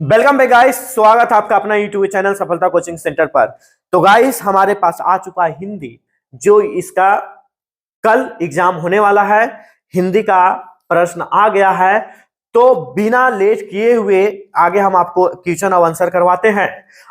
Welcome back guys, स्वागत है आपका अपना यूट्यूब चैनल सफलता कोचिंग सेंटर पर। तो गाइस हमारे पास आ चुका है हिंदी, जो इसका कल एग्जाम होने वाला है। हिंदी का प्रश्न आ गया है, तो बिना लेट किए हुए आगे हम आपको क्वेश्चन और आंसर करवाते हैं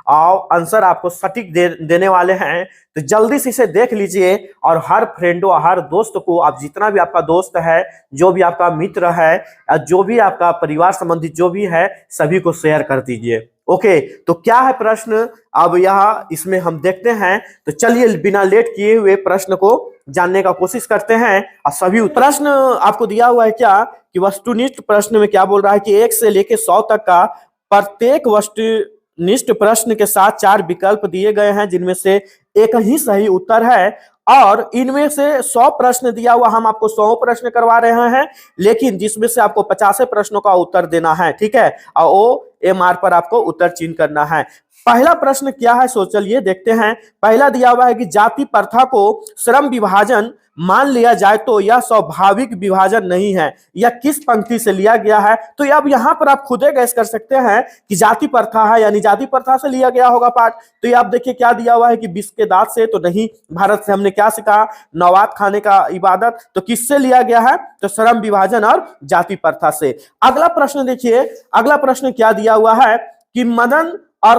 और आंसर आपको सटीक देने वाले हैं। तो जल्दी से इसे देख लीजिए और हर फ्रेंडों हर दोस्त को, आप जितना भी आपका दोस्त है, जो भी आपका मित्र है, जो भी आपका परिवार संबंधित जो भी है, सभी को शेयर कर दीजिए। ओके, तो क्या है प्रश्न अब यहाँ इसमें हम देखते हैं। तो चलिए बिना लेट किए हुए प्रश्न को जानने का कोशिश करते हैं। और सभी प्रश्न आपको दिया हुआ है क्या कि वस्तुनिष्ठ प्रश्न में क्या बोल रहा है कि 1 से लेकर 100 तक का प्रत्येक वस्तुनिष्ठ प्रश्न के साथ 4 विकल्प दिए गए हैं, जिनमें से एक ही सही उत्तर है। और इनमें से 100 प्रश्न दिया हुआ, हम आपको 100 प्रश्न करवा रहे हैं, लेकिन जिसमें से आपको 50 प्रश्नों का उत्तर देना है, ठीक है। और OMR पर आपको उत्तर चिन्ह करना है। पहला प्रश्न क्या है, सो चलिए देखते हैं। पहला दिया हुआ है कि जाति प्रथा को श्रम विभाजन मान लिया जाए तो यह स्वाभाविक विभाजन नहीं है, यह किस पंक्ति से लिया गया है। तो अब यहाँ पर आप खुदे गैस कर सकते हैं कि जाति प्रथा है, यानी जाति प्रथा से लिया गया होगा पाठ। तो ये आप देखिए क्या दिया हुआ है कि विष के दांत से, तो नहीं। भारत से हमने क्या सीखा, नवात खाने का इबादत, तो किससे लिया गया है, तो श्रम विभाजन और जाति प्रथा से। अगला प्रश्न देखिए, अगला प्रश्न क्या दिया हुआ है कि मदन और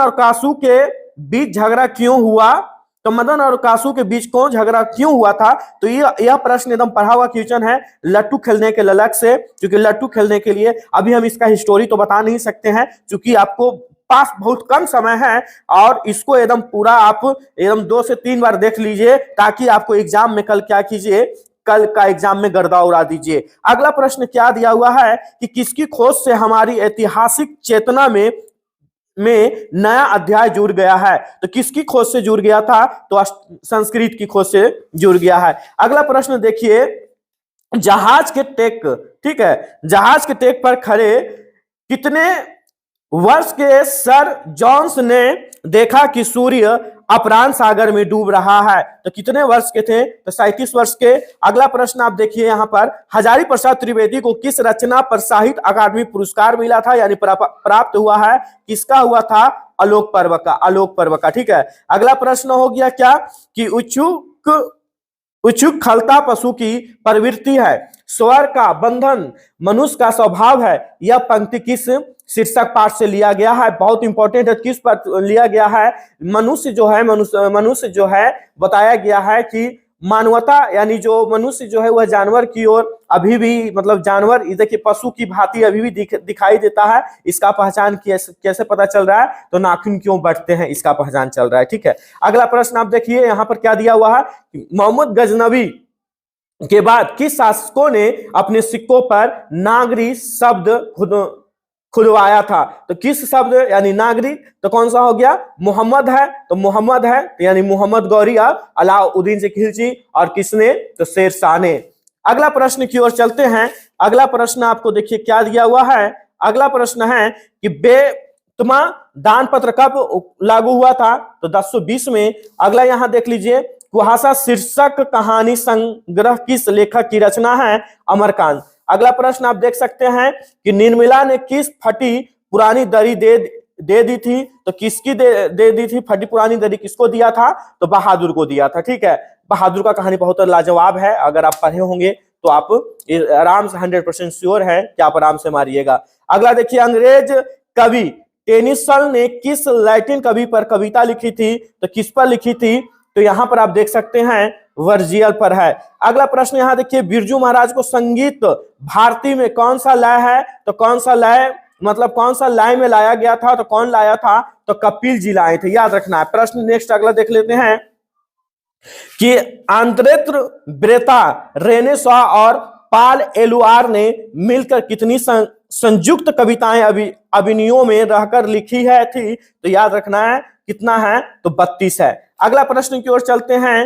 कासू के बीच झगड़ा क्यों हुआ। तो मदन और कासू के बीच कौन झगड़ा क्यों हुआ था। तो यह प्रश्न एकदम पढ़ा हुआ क्वेश्चन है, लट्टू खेलने के ललक से। क्योंकि लट्टू खेलने के लिए अभी हम इसका हिस्टोरी तो बता नहीं सकते हैं, क्योंकि आपको पास बहुत कम समय है, और इसको एकदम पूरा आप एकदम 2 से 3 बार देख लीजिए, ताकि आपको एग्जाम में कल क्या कीजिए, कल का एग्जाम में गर्दा उड़ा दीजिए। अगला प्रश्न क्या दिया हुआ है कि किसकी खोज से हमारी ऐतिहासिक चेतना में नया अध्याय जुड़ गया है। तो किसकी खोज से जुड़ गया था, तो संस्कृत की खोज से जुड़ गया है। अगला प्रश्न देखिए, जहाज के टेक, ठीक है, जहाज के टेक पर खड़े कितने वर्ष के सर जॉन्स ने देखा कि सूर्य अपराह्न सागर में डूब रहा है। तो कितने वर्ष के थे, तो 37 वर्ष के। अगला प्रश्न आप देखिए यहाँ पर, हजारी प्रसाद त्रिवेदी को किस रचना पर साहित्य अकादमी पुरस्कार मिला था, यानी प्राप्त हुआ है, किसका हुआ था, आलोक पर्व का, ठीक है। अगला प्रश्न हो गया क्या कि उच्छुक खलता पशु की प्रवृत्ति है, स्वर का बंधन मनुष्य का स्वभाव है। यह पंक्ति किस शीर्षक पाठ से लिया गया है, बहुत इंपॉर्टेंट है, किस पर लिया गया है। मनुष्य जो है बताया गया है कि मानवता, यानी जो मनुष्य जो है वह जानवर की ओर अभी भी, मतलब जानवर देखिए पशु की भांति अभी भी दिखाई देता है। इसका पहचान कैसे पता चल रहा है, तो नाखून क्यों बढ़ते हैं, इसका पहचान चल रहा है, ठीक है। अगला प्रश्न आप देखिए यहाँ पर क्या दिया हुआ है, मोहम्मद गजनवी के बाद किस शासकों ने अपने सिक्कों पर नागरी शब्द खुदवाया था। तो किस शब्द, यानी नागरी, तो कौन सा हो गया, मोहम्मद है, तो मोहम्मद है, तो यानी मोहम्मद गौरी और अलाउद्दीन से खिलजी, और किसने, तो शेर शाह ने। अगला प्रश्न की ओर चलते हैं। अगला प्रश्न आपको देखिए क्या दिया हुआ है। अगला प्रश्न है कि बेतमा दान पत्र कब लागू हुआ था, तो 1020 में। अगला यहां देख लीजिए, कुहासा शीर्षक कहानी संग्रह किस लेखक की रचना है, अमरकांत। अगला प्रश्न आप देख सकते हैं कि निर्मला ने किस फटी पुरानी दरी दे दी थी, तो किसकी दे दी थी, फटी पुरानी दरी किसको दिया था, तो बहादुर को दिया था, ठीक है। बहादुर का कहानी बहुत लाजवाब है, अगर आप पढ़े होंगे तो आप आराम से 100% श्योर है कि आप आराम से मारिएगा। अगला देखिए, अंग्रेज कवि टेनिसन ने किस लैटिन कवि पर कविता लिखी थी, तो किस पर लिखी थी, तो यहां पर आप देख सकते हैं वर्जियल पर है। अगला प्रश्न यहां देखिए, बिरजू महाराज को संगीत भारती में कौन सा लय है, तो कौन सा लय, मतलब कौन सा लय में लाया गया था, तो कौन लाया था, तो कपिल जी लाए थे, याद रखना है। प्रश्न नेक्स्ट अगला देख लेते हैं कि आंद्रेत्र ब्रेता, रेनेसा और पाल एलुआर ने मिलकर कितनी संयुक्त कविताएं अभिनयों में रहकर लिखी है थी, तो याद रखना है कितना है, तो 32 है। अगला प्रश्न की ओर चलते हैं,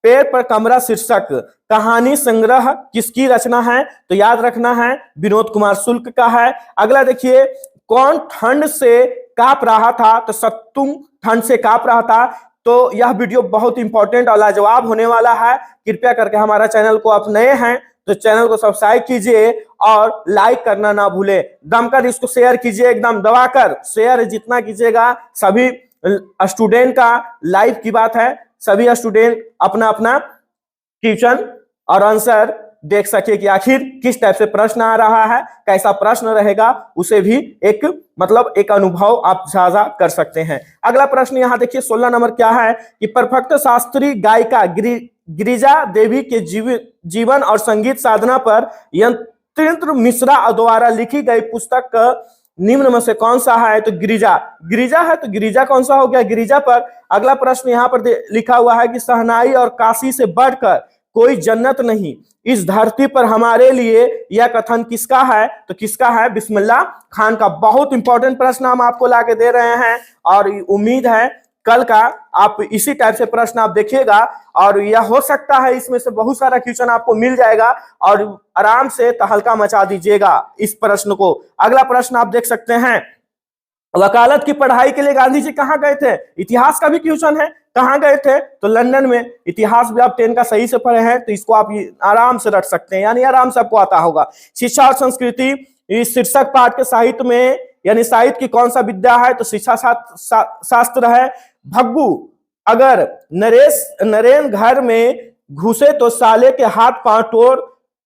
पेड़ पर कमरा शीर्षक कहानी संग्रह किसकी रचना है, तो याद रखना है विनोद कुमार शुक्ल का है। अगला देखिए, कौन ठंड से कांप रहा था, तो सत्तुम ठंड से कांप रहा था। तो यह वीडियो बहुत इंपॉर्टेंट और लाजवाब होने वाला है। कृपया करके हमारा चैनल को आप नए हैं तो चैनल को सब्सक्राइब कीजिए और लाइक करना ना भूले। दमकर इसको शेयर कीजिए, एकदम दबाकर शेयर जितना कीजिएगा। सभी स्टूडेंट का लाइव की बात है, सभी स्टूडेंट अपना अपना क्वेश्चन और आंसर देख सके कि आखिर किस टाइप से प्रश्न आ रहा है, कैसा प्रश्न रहेगा, उसे भी एक मतलब एक अनुभव आप साझा कर सकते हैं। अगला प्रश्न यहाँ देखिए 16 नंबर क्या है कि प्रख्यात शास्त्रीय गायिका गिरिजा देवी के जीवन और संगीत साधना पर यतीन्द्र मिश्रा द्वारा लिखी गई पुस्तक का निम्न में से कौन सा है? तो गिरिजा, गिरिजा है तो गिरिजा कौन सा हो गया? गिरिजा पर। अगला प्रश्न यहाँ पर लिखा हुआ है कि शहनाई और काशी से बढ़कर कोई जन्नत नहीं, इस धरती पर हमारे लिए यह कथन किसका है? तो किसका है? बिस्मिल्लाह खान का। बहुत इंपॉर्टेंट प्रश्न हम आपको लाके दे रहे हैं और उम्मीद है कल का आप इसी टाइप से प्रश्न आप देखिएगा और यह हो सकता है इसमें से बहुत सारा क्वेश्चन आपको मिल जाएगा और आराम से तहलका मचा दीजिएगा इस प्रश्न को। अगला प्रश्न आप देख सकते हैं, वकालत की पढ़ाई के लिए गांधी जी कहाँ गए थे? इतिहास का भी क्वेश्चन है, कहाँ गए थे? तो लंदन में। इतिहास भी आप 10 का सही से पढ़े हैं तो इसको आप आराम से रट सकते हैं, यानी आराम से आपको आता होगा। शिक्षा और संस्कृति इस शीर्षक पाठ के साहित्य में यानी साहित्य की कौन सा विद्या है? तो शिक्षा शास्त्र है। भग्गू, अगर नरेन घर में घुसे तो साले के हाथ पांव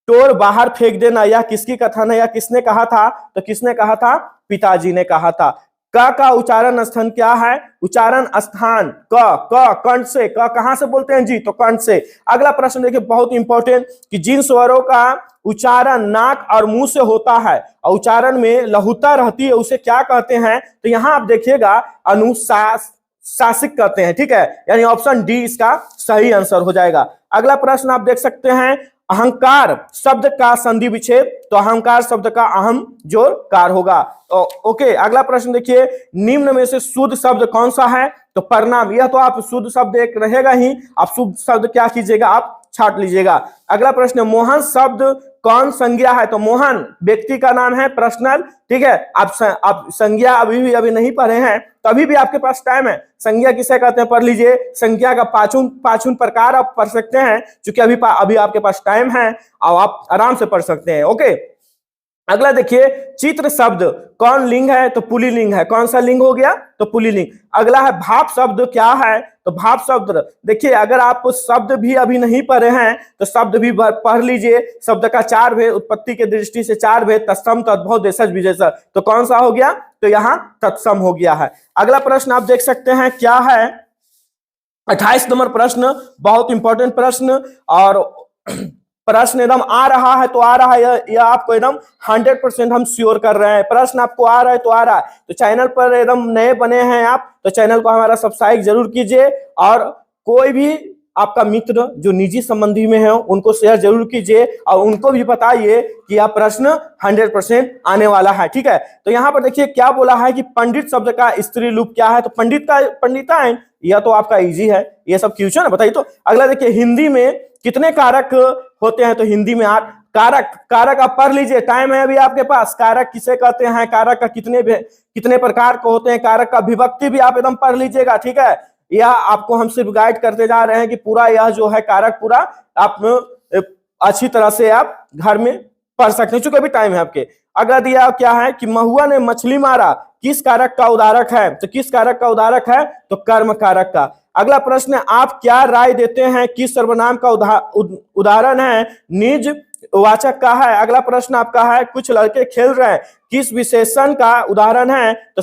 तोड़ बाहर फेंक देना, यह किसकी कथन है या किसने कहा था? तो किसने कहा था? पिताजी ने कहा था। क का उच्चारण स्थान क्या है? उच्चारण स्थान क कंठ से। क कहां से बोलते हैं जी? तो कंठ से। अगला प्रश्न देखिए बहुत इंपॉर्टेंट कि जिन स्वरों का उच्चारण नाक और मुंह से होता है और उच्चारण में लहुता रहती है उसे क्या कहते हैं? तो यहां आप देखिएगा अनुशासिक कहते हैं, ठीक है, यानी ऑप्शन डी इसका सही आंसर हो जाएगा। अगला प्रश्न आप देख सकते हैं, अहंकार शब्द का संधि विच्छेद। तो अहंकार शब्द का अहम जोड़ कार होगा। ओके, अगला प्रश्न देखिए, निम्न में से शुद्ध शब्द कौन सा है? तो परिणाम। यह तो आप शुद्ध शब्द एक रहेगा ही, आप शुद्ध शब्द क्या कीजिएगा? आप छाट लीजिएगा। अगला प्रश्न, मोहन शब्द कौन संज्ञा है? तो मोहन व्यक्ति का नाम है, पर्सनल, ठीक है। आप संज्ञा अभी नहीं पढ़े हैं तो अभी भी आपके पास टाइम है। संज्ञा किसे कहते हैं पढ़ लीजिए। संज्ञा का पाचन प्रकार आप पढ़ सकते हैं, क्योंकि अभी आपके पास टाइम है और आप आराम से पढ़ सकते हैं। ओके, अगला देखिए, चित्र शब्द कौन लिंग है? तो पुल्लिंग है। कौन सा लिंग हो गया? तो पुल्लिंग। अगला है भाप शब्द क्या है? तो भाप शब्द देखिए, अगर आप शब्द भी अभी नहीं पढ़े हैं तो शब्द भी पढ़ लीजिए। शब्द का 4 भेद, उत्पत्ति के दृष्टि से 4 भेद, तत्सम, तद्भव, देशज, विशेषण। तो कौन सा हो गया? तो यहाँ तत्सम हो गया है। अगला प्रश्न आप देख सकते हैं क्या है? 28 नंबर प्रश्न, बहुत इंपॉर्टेंट प्रश्न और प्रश्न एकदम आ रहा है तो आ रहा है, यह आपको एकदम 100% हम श्योर कर रहे हैं। प्रश्न आपको आ रहा है तो आ रहा है। तो चैनल पर एकदम नए बने हैं आप तो चैनल को हमारा सब्सक्राइब जरूर कीजिए और कोई भी आपका मित्र जो निजी संबंधी में है उनको शेयर जरूर कीजिए और उनको भी बताइए कि यह प्रश्न 100% आने वाला है, ठीक है। तो यहाँ पर देखिए क्या बोला है कि पंडित शब्द का स्त्री रूप क्या है? तो पंडित का पंडिताइन, यह तो आपका इजी है, ये सब क्वेश्चन है, बताइए। तो अगला देखिए, हिंदी में कितने कारक होते हैं? तो हिंदी में 8 कारक आप पढ़ लीजिए, टाइम है अभी आपके पास। कारक किसे कहते हैं? कारक का कितने प्रकार के होते हैं? कारक का विभक्ति भी आप एकदम पढ़ लीजिएगा, ठीक है। यह आपको हम सिर्फ गाइड करते जा रहे हैं कि पूरा यह जो है कारक पूरा आप अच्छी तरह से आप घर में पढ़ सकते हैं, चूंकि अभी टाइम है आपके। अगला दिया क्या है कि महुआ ने मछली मारा, किस कारक का उदाहरक है? तो किस कारक का उदाहरक है? तो कर्म कारक का। अगला प्रश्न, आप क्या राय देते हैं किस सर्वनाम का उदाहरण है? निज वाचक का है। अगला प्रश्न आपका है, कुछ लड़के खेल रहे हैं, किस विशेषण का उदाहरण है? तो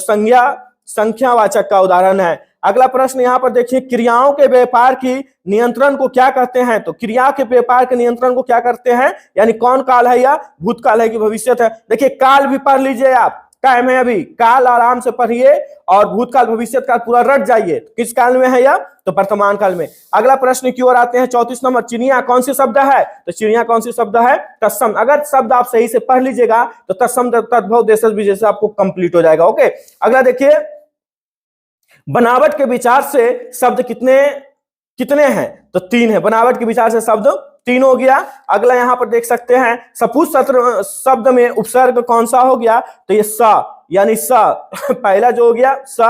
संख्यावाचक का उदाहरण है। अगला प्रश्न यहाँ पर देखिए, क्रियाओं के व्यापार की नियंत्रण को क्या कहते हैं? तो क्रिया के व्यापार के नियंत्रण को क्या करते हैं? यानी कौन काल है, या भूतकाल है कि भविष्यत है? देखिए काल भी पढ़ लीजिए आप, टाइम है अभी, काल आराम से पढ़िए और भूतकाल भविष्यत काल पूरा रट जाइए। किस काल में है यह? तो वर्तमान काल में। अगला प्रश्न की ओर आते हैं, 34 नंबर, चिड़िया कौन सी शब्द है? तो चिड़िया कौन सी शब्द है? तत्सम। अगर शब्द आप सही से पढ़ लीजिएगा तो तत्सम, तद्भव, देशज, विशेषण आपको कंप्लीट हो जाएगा। ओके, अगला देखिए, बनावट के विचार से शब्द कितने हैं? तो 3 है। बनावट के विचार से शब्द 3 हो गया। अगला यहां पर देख सकते हैं, सपुष्ट शब्द में उपसर्ग कौन सा हो गया? तो ये स, यानी स पहला जो हो गया स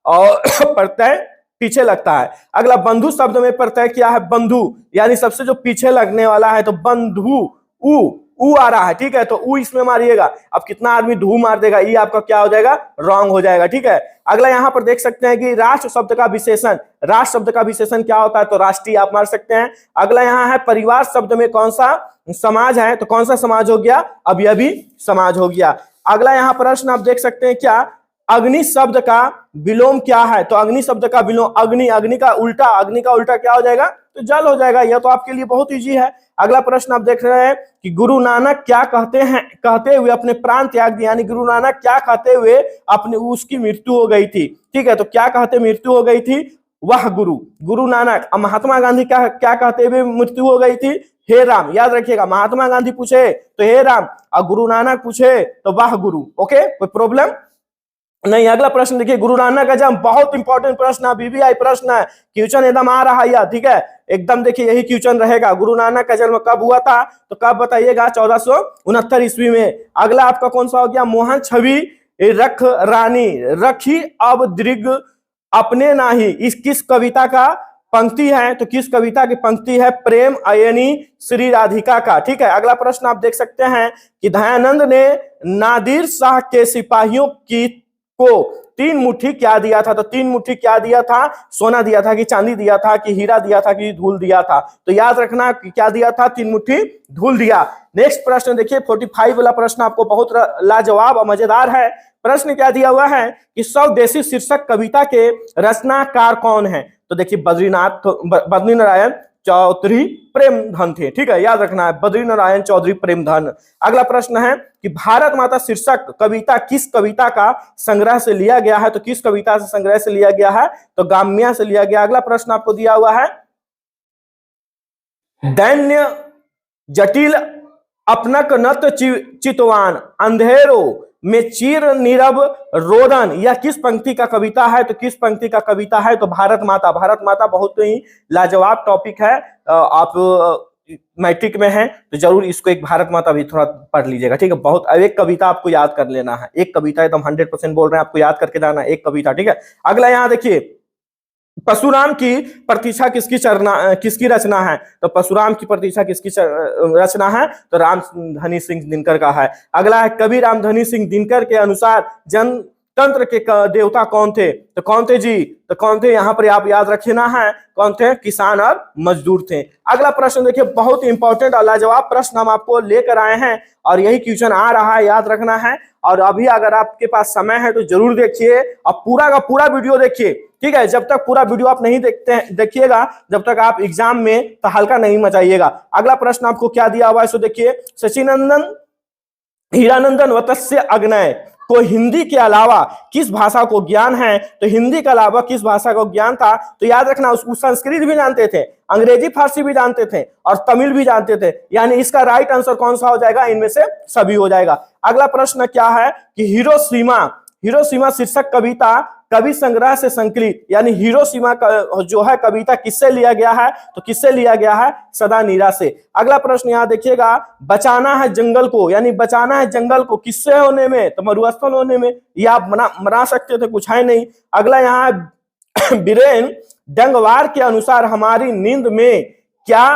और प्रत्यय पीछे लगता है। अगला बंधु शब्द में प्रत्यय क्या है? बंधु, यानी सबसे जो पीछे लगने वाला है, तो बंधु ऊ आ रहा है, ठीक है, तो ऊ इसमें मारिएगा। अब कितना आदमी धू मार देगा, ये आपका क्या हो जाएगा, रॉन्ग हो जाएगा, ठीक है। अगला यहां पर देख सकते हैं कि राष्ट्र शब्द का विशेषण, राष्ट्र शब्द का विशेषण क्या होता है, तो राष्ट्रीय आप मार सकते हैं। अगला यहां है परिवार शब्द में कौन सा समाज है, तो कौन सा समाज हो गया, अवयवी समाज हो गया। अगला यहां प्रश्न आप देख सकते हैं क्या, अग्नि शब्द का विलोम क्या है, तो अग्नि शब्द का विलोम अग्नि, अग्नि का उल्टा क्या हो जाएगा, तो जल हो जाएगा। यह तो आपके लिए बहुत इजी है। अगला प्रश्न आप देख रहे हैं कि गुरु नानक क्या कहते हुए अपने प्राण त्याग दिया, यानी गुरु नानक क्या कहते हुए अपने उसकी मृत्यु हो गई थी, ठीक है, तो क्या कहते मृत्यु हो गई थी, वह गुरु नानक। अब महात्मा गांधी क्या कहते हुए मृत्यु हो गई थी, हे राम, याद रखिएगा, महात्मा गांधी पूछे तो हे राम, और गुरु नानक पूछे तो वाह गुरु। ओके, कोई प्रॉब्लम नहीं। अगला प्रश्न देखिए, गुरु नानक का जन्म, बहुत इंपॉर्टेंट प्रश्न है, बीबीआई प्रश्न है, क्वेश्चन एकदम आ रहा है, ठीक है, एकदम देखिए यही क्वेश्चन रहेगा। गुरु नानक का जन्म कब हुआ था, तो कब बताइएगा, 1469 ईस्वी में। अगला आपका कौन सा हो गया, मोहन छवि रख रानी रखी अब दृग अपने नाही, इस किस कविता का पंक्ति है, तो किस कविता की पंक्ति है, प्रेम अयनी श्री राधिका का, ठीक है। अगला प्रश्न आप देख सकते हैं कि दयानंद ने नादिर शाह के सिपाहियों को 3 मुट्ठी क्या दिया था, तो 3 मुट्ठी क्या दिया था, सोना दिया था कि चांदी दिया था कि हीरा दिया था कि धूल दिया था, तो याद रखना कि क्या दिया था, 3 मुट्ठी धूल दिया। नेक्स्ट प्रश्न देखिए, 45 वाला प्रश्न आपको बहुत लाजवाब और मजेदार है। प्रश्न क्या दिया हुआ है कि स्वदेशी शीर्षक कविता के रचनाकार कौन है, तो देखिए बद्रीनारायण चौधरी प्रेमधन थे, ठीक है, याद रखना है, बद्रीनारायण चौधरी प्रेमधन। अगला प्रश्न है कि भारत माता शीर्षक कविता किस कविता का संग्रह से लिया गया है, तो किस कविता से संग्रह से लिया गया है, तो गाम्या से लिया गया। अगला प्रश्न आपको दिया हुआ है, दैन्य जटिल अपनक नत चितवान अंधेरों में चीर नीरव रोदन, यह किस पंक्ति का कविता है, तो किस पंक्ति का कविता है, तो भारत माता। भारत माता बहुत ही लाजवाब टॉपिक है, आप मैट्रिक में है तो जरूर इसको एक भारत माता भी थोड़ा पढ़ लीजिएगा, ठीक है। बहुत एक कविता आपको याद कर लेना है, एक कविता एकदम 100% बोल रहे हैं, आपको याद करके जाना एक कविता, ठीक है। अगला यहां देखिए, परशुराम की प्रतीक्षा किसकी रचना है, तो परशुराम की प्रतीक्षा किसकी रचना है, तो रामधनी सिंह दिनकर का है। अगला है, कवि रामधनी सिंह दिनकर के अनुसार जनतंत्र के देवता कौन थे, तो कौन थे जी, तो कौन थे, यहां पर आप याद रखना है, कौन थे, किसान और मजदूर थे। अगला प्रश्न देखिए, बहुत इंपॉर्टेंट और लाजवाब प्रश्न हम आपको लेकर आए हैं और यही क्वेश्चन आ रहा है, याद रखना है। और अभी अगर आपके पास समय है तो जरूर देखिए और पूरा का पूरा वीडियो देखिए, ठीक है। जब तक पूरा वीडियो आप नहीं देखिएगा जब तक आप एग्जाम में तहलका नहीं मचाइएगा। अगला प्रश्न आपको क्या दिया हुआ है, सो देखिए, सचिनंदन हीरानंदन वत्स्य अग्नय को हिंदी के अलावा किस भाषा को ज्ञान है, तो हिंदी के अलावा किस भाषा को ज्ञान था, तो याद रखना उसको संस्कृत भी जानते थे, अंग्रेजी फारसी भी जानते थे और तमिल भी जानते थे, यानी इसका राइट आंसर कौन सा हो जाएगा, इनमें से सभी हो जाएगा। अगला प्रश्न क्या है कि हिरोशिमा शीर्षक कविता कवि संग्रह से संकलित, यानी हिरोशिमा जो है कविता किससे लिया गया है, तो किससे लिया गया है, सदा नीरा से। अगला प्रश्न यहाँ देखिएगा, बचाना है जंगल को, यानी बचाना है जंगल को किससे होने में, तो मरुस्थल होने में, ये आप मना सकते थे, कुछ है नहीं। अगला यहाँ बीरेन डंगवार के अनुसार हमारी नींद में क्या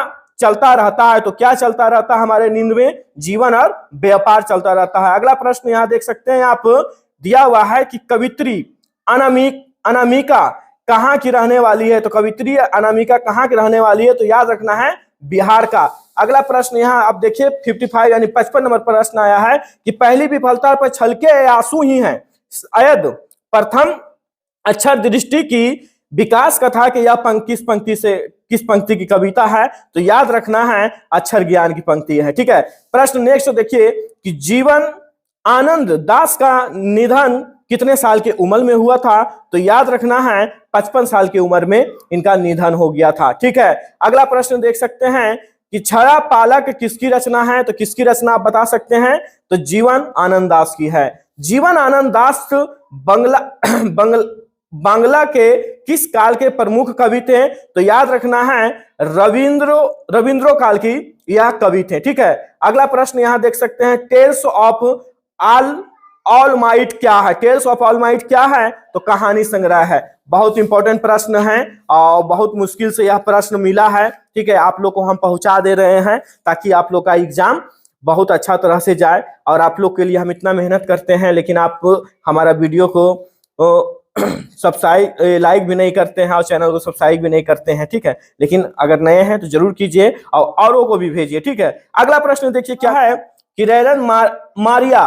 चलता रहता है, तो क्या चलता रहता है हमारे नींद में, जीवन और व्यापार चलता रहता है। अगला प्रश्न यहाँ देख सकते हैं आप, दिया हुआ है कि कवित्री अनामिका कहाँ की रहने वाली है, तो कवित्री अनामिका कहाँ की रहने वाली है, तो याद रखना है बिहार का। अगला प्रश्न यहाँ आप देखिए 55 यानी 55 नंबर प्रश्न आया है कि पहली विफलता पर छलके आंसू ही हैं शायद प्रथम अक्षर दृष्टि की विकास कथा के यह किस पंक्ति की कविता है, तो याद रखना है अक्षर ज्ञान की पंक्ति है, ठीक है। प्रश्न नेक्स्ट देखिए कि जीवन आनंद दास का निधन कितने साल की उम्र में हुआ था, तो याद रखना है 55 साल की उम्र में इनका निधन हो गया था, ठीक है। अगला प्रश्न देख सकते हैं कि छड़ा पालक किसकी रचना है, तो किसकी रचना आप बता सकते हैं, तो जीवन आनंद दास की है। जीवन आनंद दास बांग्ला के किस काल के प्रमुख कवि थे, तो याद रखना है रविंद्रो काल की यह कवि थे, ठीक है। अगला प्रश्न यहां देख सकते हैं, टेल्स ऑफ ऑलमाइट क्या है? टेल्स ऑफ ऑलमाइट क्या है? तो कहानी संग्रह है। बहुत इंपॉर्टेंट प्रश्न है और बहुत मुश्किल से यह प्रश्न मिला है, ठीक है। आप लोग को हम पहुंचा दे रहे हैं ताकि आप लोग का एग्जाम बहुत अच्छा तरह से जाए। और आप लोग के लिए हम इतना मेहनत करते हैं, लेकिन आप हमारा वीडियो को सब्सक्राइब लाइक भी नहीं करते हैं और चैनल को सब्सक्राइब भी नहीं करते हैं, ठीक है। लेकिन अगर नए हैं तो जरूर कीजिए और औरों को भी भेजिए, ठीक है। अगला प्रश्न देखिए क्या है कि रेरन मारिया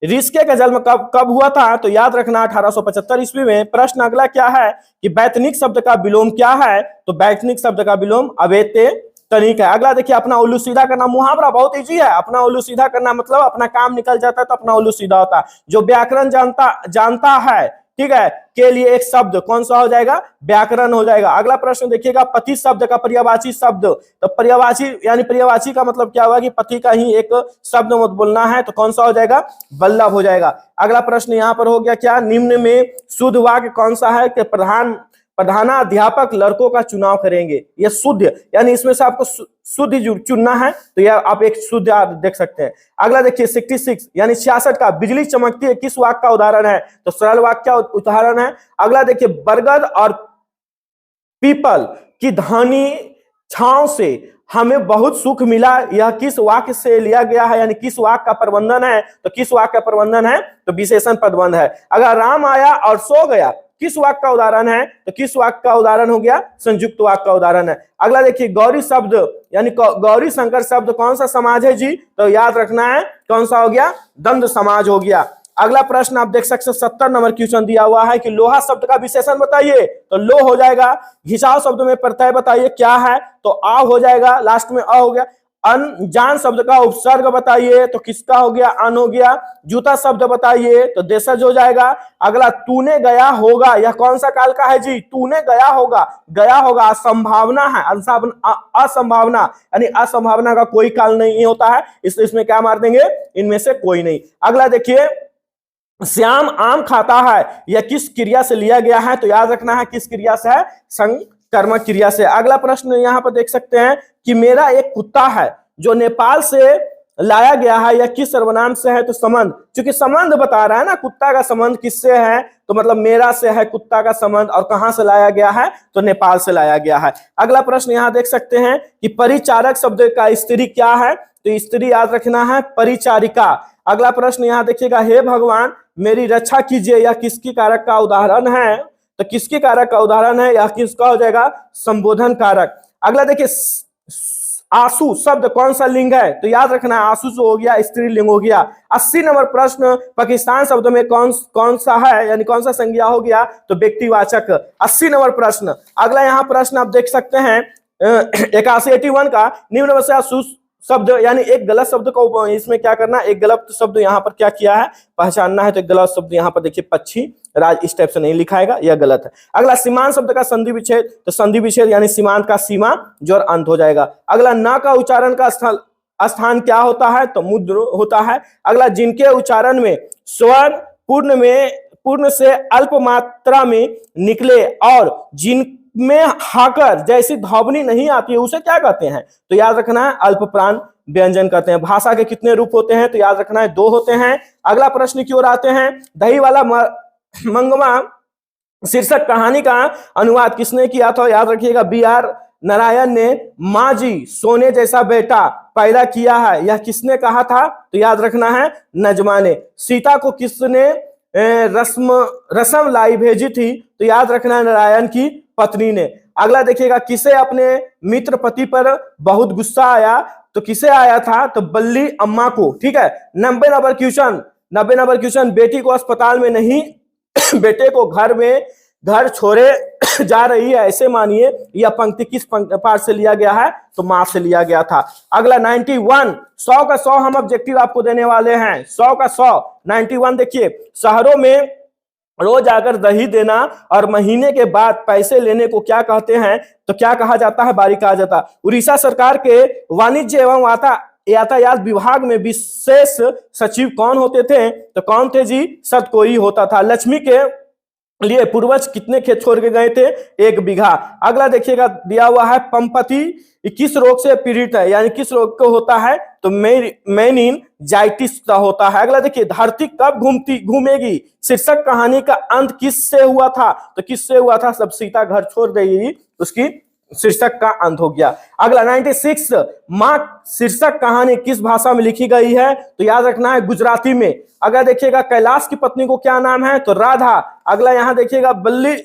रिस्के का जन्म कब हुआ था? तो याद रखना 1875 ईस्वी में। प्रश्न अगला क्या है कि वैतनिक शब्द का विलोम क्या है? तो वैतनिक शब्द का विलोम अवेते तनिक है। अगला देखिए अपना उल्लू सीधा करना। मुहावरा बहुत इजी है। अपना उल्लू सीधा करना मतलब अपना काम निकल जाता है तो अपना उल्लू सीधा होता है। जो व्याकरण जानता है, ठीक है, के लिए एक शब्द कौन सा हो जाएगा? व्याकरण हो जाएगा। अगला प्रश्न देखिएगा पति शब्द का पर्यायवाची शब्द। तो पर्यायवाची यानी पर्यायवाची का मतलब क्या हुआ कि पति का ही एक शब्द मत बोलना है, तो कौन सा हो जाएगा? वल्लभ हो जाएगा। अगला प्रश्न यहाँ पर हो गया क्या? निम्न में शुद्ध वाक्य कौन सा है कि प्रधानाध्यापक लड़कों का चुनाव करेंगे? यह शुद्ध यानी इसमें से आपको शुद्ध चुनना है, तो यह आप एक शुद्ध देख सकते हैं। अगला देखिए 66 यानी 66 का बिजली चमकती है किस वाक्य का उदाहरण है? तो सरल वाक्य का उदाहरण है। अगला देखिए बरगद और पीपल की घनी छांव से हमें बहुत सुख मिला, यह किस वाक्य से लिया गया है? यानी किस वाक्य का प्रबंधन है? तो किस वाक्य का प्रबंधन है? तो विशेषण प्रबंध है। अगर राम आया और सो गया किस वाक्य का उदाहरण है? तो किस वाक्य का उदाहरण हो गया? संयुक्त वाक्य का उदाहरण है। अगला देखिए गौरी शब्द यानी गौरी शंकर शब्द कौन सा समाज है जी? तो याद रखना है कौन सा हो गया? द्वंद्व समाज हो गया। अगला प्रश्न आप देख सकते हैं 70 नंबर क्वेश्चन दिया हुआ है कि लोहा शब्द का विशेषण बताइए, तो लो हो जाएगा। घिसाव शब्द में प्रत्यय बताइए क्या है? तो आ हो जाएगा, लास्ट में अ हो गया। अनजान शब्द का उपसर्ग बताइए, तो किसका हो गया? अन हो गया। जूता शब्द बताइए, तो देशज हो जाएगा। अगला तूने गया होगा, यह कौन सा काल का है जी? तूने गया होगा, गया होगा संभावना है, असंभावना यानी असंभावना का कोई काल नहीं होता है, इसमें क्या मार देंगे? इनमें से कोई नहीं। अगला देखिए श्याम आम खाता है, यह किस क्रिया से लिया गया है? तो याद रखना है किस क्रिया से है? संकर्मक क्रिया से। अगला प्रश्न यहाँ पर देख सकते हैं कि मेरा एक कुत्ता है जो नेपाल से लाया गया है, यह किस सर्वनाम से है? तो संबंध, क्योंकि संबंध बता रहा है ना, कुत्ता का संबंध किससे है? तो मतलब मेरा से है कुत्ता का संबंध। और कहां से लाया गया है? तो नेपाल से लाया गया है। अगला प्रश्न यहाँ देख सकते हैं कि परिचारक शब्द का स्त्री क्या है? तो स्त्री याद रखना है परिचारिका। अगला प्रश्न यहाँ देखिएगा हे भगवान मेरी रक्षा कीजिए, यह किसकी कारक का उदाहरण है? तो किसके कारक का उदाहरण है? यह किसका हो जाएगा? संबोधन कारक। अगला देखिए आंसू शब्द कौन सा लिंग है? तो याद रखना है आंसू जो हो गया स्त्रीलिंग हो गया। 80 नंबर प्रश्न पाकिस्तान शब्द में कौन सा है यानी कौन सा संज्ञा हो गया? तो व्यक्तिवाचक। 80 नंबर प्रश्न। अगला यहाँ प्रश्न आप देख सकते हैं 81 का निम्न में से शब्द यानी एक गलत शब्द को इसमें क्या करना? एक गलत शब्द यहाँ पर क्या किया है? पहचानना है। तो एक गलत शब्द यहाँ पर देखिए पक्षी राज इस टाइप से नहीं लिखाएगा, यह गलत है। अगला सीमांत शब्द का संधि विच्छेद, तो संधि विच्छेद यानी सीमांत का सीमा जो अंत हो जाएगा। अगला न का उच्चारण का स्थान क्या होता है? तो मुद्र होता है। अगला जिनके उच्चारण में स्वर पूर्ण से अल्प मात्रा में निकले और जिन में हाकर जैसी ध्वनि नहीं आती है उसे क्या कहते हैं? तो याद रखना है अल्प प्राण व्यंजन कहते हैं। भाषा के कितने रूप होते हैं? तो याद रखना है 2 होते हैं। अगला प्रश्न की ओर आते हैं। दही वाला मंगवा शीर्षक कहानी का अनुवाद किसने किया था? याद रखिएगा BR नारायण ने। माँ जी सोने जैसा बेटा पैदा किया है, यह किसने कहा था? तो याद रखना है नजमा ने। सीता को किसने रसम लाई भेजी थी? तो याद रखना है नारायण की पत्नी ने। अगला देखिएगा किसे अपने मित्र पति पर बहुत गुस्सा आया? तो किसे आया था? तो बल्ली अम्मा को, ठीक है। 90 नंबर क्वेश्चन बेटी को अस्पताल में नहीं बेटे को घर छोड़े जा रही है ऐसे मानिए, यह पंक्ति किस पाठ से लिया गया है? तो मां से लिया गया था। अगला 91 100 का 100 हम ऑब्जेक्टिव आपको देने वाले हैं। 100 का 100 91 देखिए शहरों में रोज आकर दही देना और महीने के बाद पैसे लेने को क्या कहते हैं? तो क्या कहा जाता है? बारी कहा जाता है। उड़ीसा सरकार के वाणिज्य एवं यातायात विभाग में विशेष सचिव कौन होते थे? तो कौन थे जी? सतकोई होता था। लक्ष्मी के लिए पूर्वज कितने खेत छोड़ के गए थे? 1 बीघा। अगला देखिएगा दिया हुआ है पंपति किस रोग से पीड़ित है यानी किस रोग को होता है? तो मेनिनजाइटिस का होता है। अगला देखिए, धरती कब घूमेगी, शीर्षक कहानी का अंत किससे हुआ था, तो किससे हुआ था, जब सीता घर छोड़ देगी उसकी शीर्षक का अंत हो गया। अगला 96, मां शीर्षक कहानी किस भाषा में लिखी गई है, तो याद रखना है गुजराती में। अगर देखिएगा कैलाश की पत्नी को क्या नाम है, तो राधा। अगला यहां देखिएगा बल्ली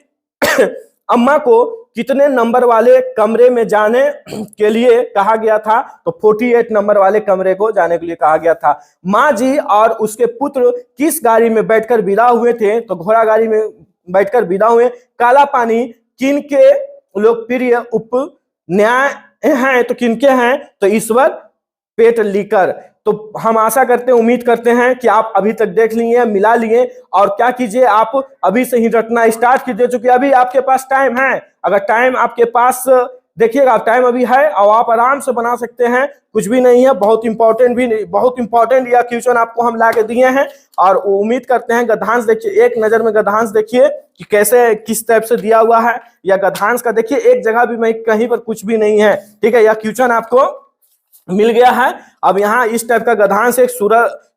अम्मा को कितने नंबर वाले कमरे में जाने के लिए कहा गया था, तो 48 नंबर वाले कमरे को जाने के लिए कहा गया था। माँ जी और उसके पुत्र किस गाड़ी में बैठकर विदा हुए थे, तो घोड़ा गाड़ी में बैठकर विदा हुए। काला पानी किनके लोकप्रिय उपन्याय हैं, तो किनके हैं, तो ईश्वर पेटलीकर। तो हम आशा करते हैं, उम्मीद करते हैं कि आप अभी तक देख लिए, मिला लिए, और क्या कीजिए, आप अभी से ही रटना स्टार्ट कीजिए, क्योंकि अभी आपके पास टाइम है। अगर टाइम आपके पास देखिएगा, टाइम अभी है और आप आराम से बना सकते हैं, कुछ भी नहीं है। बहुत इंपॉर्टेंट भी नहीं, बहुत इंपॉर्टेंट यह क्वेश्चन आपको हम ला के दिए हैं, और उम्मीद करते हैं गद्यांश देखिए, एक नजर में गद्यांश देखिए कि कैसे किस टाइप से दिया हुआ है। या गद्यांश का देखिए, एक जगह भी मैं कहीं पर कुछ भी नहीं है, ठीक है। यह क्वेश्चन आपको मिल गया है। अब यहाँ इस टाइप का गद्यांश, एक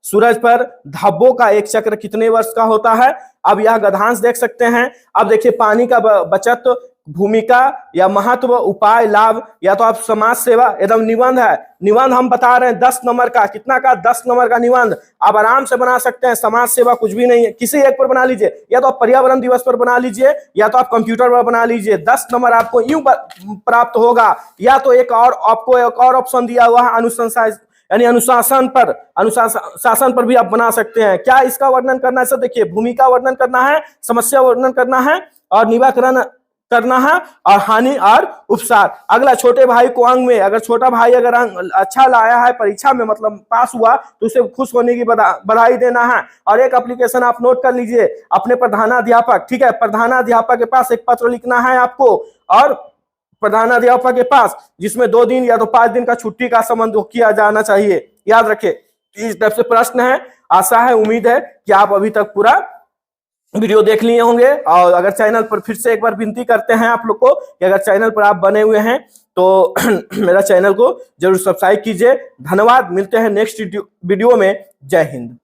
सूरज पर धब्बों का एक चक्र कितने वर्ष का होता है, अब यह गद्यांश देख सकते हैं। अब देखिए, पानी का बचत, भूमिका या महत्व, उपाय, लाभ, या तो आप समाज सेवा, एकदम निबंध है। निबंध हम बता रहे हैं 10 नंबर का, कितना का, 10 नंबर का निबंध आप आराम से बना सकते हैं। समाज सेवा कुछ भी नहीं है, किसी एक पर बना लीजिए, या तो आप पर्यावरण दिवस पर बना लीजिए, या तो आप कंप्यूटर पर बना लीजिए। 10 नंबर आपको यूं प्राप्त होगा। या तो एक और आपको एक और ऑप्शन दिया हुआ है, अनुशंसा यानी अनुशासन पर भी आप बना सकते हैं। क्या इसका वर्णन करना है, सर देखिए, भूमिका वर्णन करना है, समस्या वर्णन करना है, और निराकरण करना है, और हानि और उपचार। अगला, छोटे भाई को अंक में, अगर छोटा भाई अगर अंक अच्छा लाया है परीक्षा में, मतलब पास हुआ, तो उसे खुश होने की बधाई देना है। और एक एप्लीकेशन आप नोट कर लीजिए, अपने प्रधानाध्यापक, ठीक है, प्रधानाध्यापक के पास एक पत्र लिखना है आपको, और प्रधानाध्यापक के पास, जिसमें 2 दिन या तो 5 दिन का छुट्टी का संबंध किया जाना चाहिए। याद रखें, इस टाइप से प्रश्न है। आशा है, उम्मीद है कि आप अभी तक पूरा वीडियो देख लिए होंगे। और अगर चैनल पर, फिर से एक बार विनती करते हैं आप लोग को कि अगर चैनल पर आप बने हुए हैं तो मेरा चैनल को जरूर सब्सक्राइब कीजिए। धन्यवाद, मिलते हैं नेक्स्ट वीडियो में। जय हिंद।